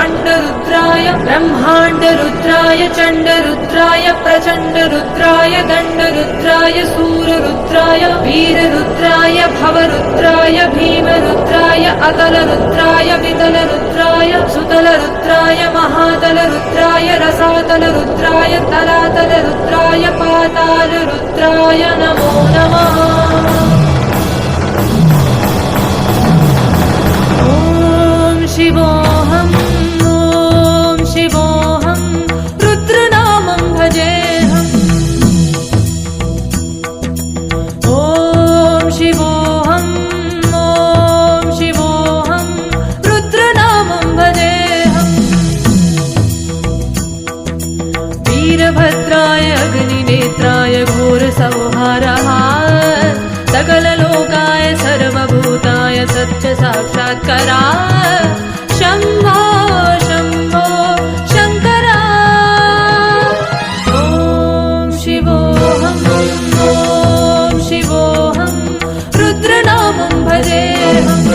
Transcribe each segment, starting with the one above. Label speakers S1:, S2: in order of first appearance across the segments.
S1: अण्डरुद्राय ब्रह्माण्डरुद्राय चण्डरुद्राय प्रचण्डरुद्राय दण्डरुद्राय सूररुद्राय वीररुद्राय भवरुद्राय भीमरुद्राय अतलरुद्राय वितलरुद्राय सुतलरुद्राय महातलरुद्राय रसातलरुद्राय तलातलरुद्राय पातालरुद्राय नमो नमः। शिवोऽहम् ॐ शिवोऽहम् रुद्रनामं भजेऽहम् ॐ शिवोऽहम् रुद्रनामं भजेऽहम् वीरभद्राय अग्निनेत्राय घोरसंहारः सकललोकाय सर्वभूताय सत्यसाक्षात्कारा शम्भो शम्भो शङ्करा ॐ शिवोऽहम् रुद्रनामं भजेऽहम्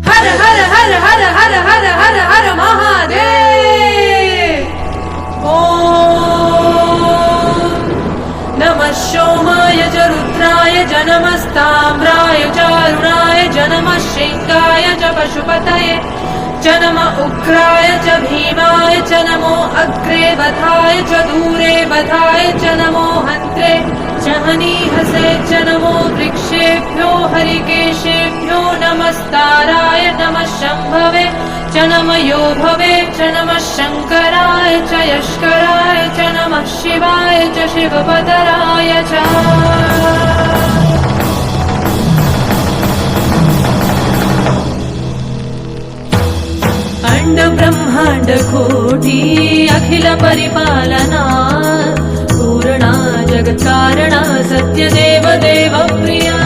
S1: हर हर हर हर हर हर हर हर महादेव। नमः सोमाय च रुद्राय च नमस्ताम्राय च अरुणाय च नमः शृङ्गाय च पशुपतये च नमः उग्राय च भीमाय च नमो अग्रे वधाय च दूरे वधाय च नमो हन्त्रे च हनीहसे च नमो वृक्षेभ्यो हरिकेशेभ्यो नमस्ताराय नमः शम्भवे च नमः योभवे च नमः शङ्कराय च यष्कराय च नमः शिवाय च शिवपतराय च। अण्ड ब्रह्माण्ड कोटि अखिल परिपालना पूर्णा जगत्कारणा सत्यदेव देव प्रिया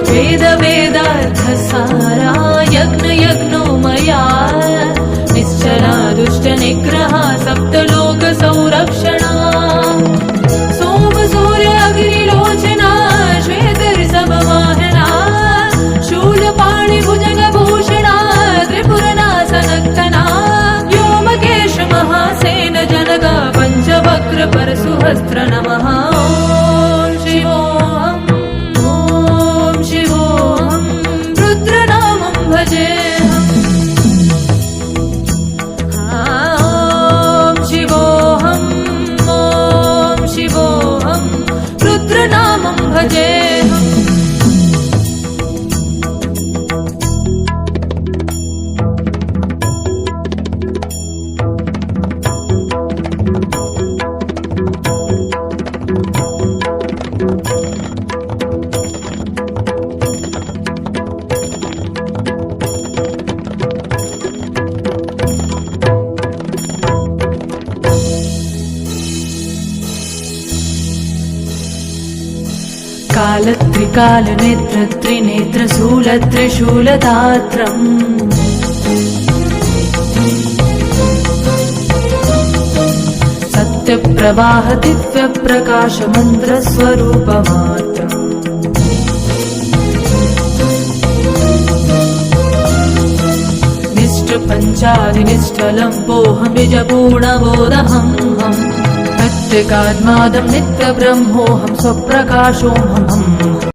S1: वेद वेदार्थ सारा यज्ञ यज्ञोमया निश्चला दुष्ट निग्रहा सप्तलोक संरक्षणा सोम सूर्य अग्निलोचना श्वेत ऋषभ वाहना शूलपाणि भुजग भूषणा त्रिपुरनाशनक्तना व्योमकेश महासेन जनगा पंचवक्र परशुहस्त्र नमः। ॐ शिवोऽहम् रुद्रनामं भजेऽहम् ॐ शिवोऽहम् रुद्रनामं भजेऽहम्। कालत्रिकालनेत्र त्रिनेत्र शूलत्रिशूलदात्रम् सत्यप्रवाह दिव्यप्रकाश मन्त्रस्वरूपमात्रम् निष्ठपञ्चादिनिष्ठलम्बोऽहं बीजपूर्णबोधहम् प्रत्यगात्मादं नित्यब्रह्मोऽहं स्वप्रकाशोऽहम्।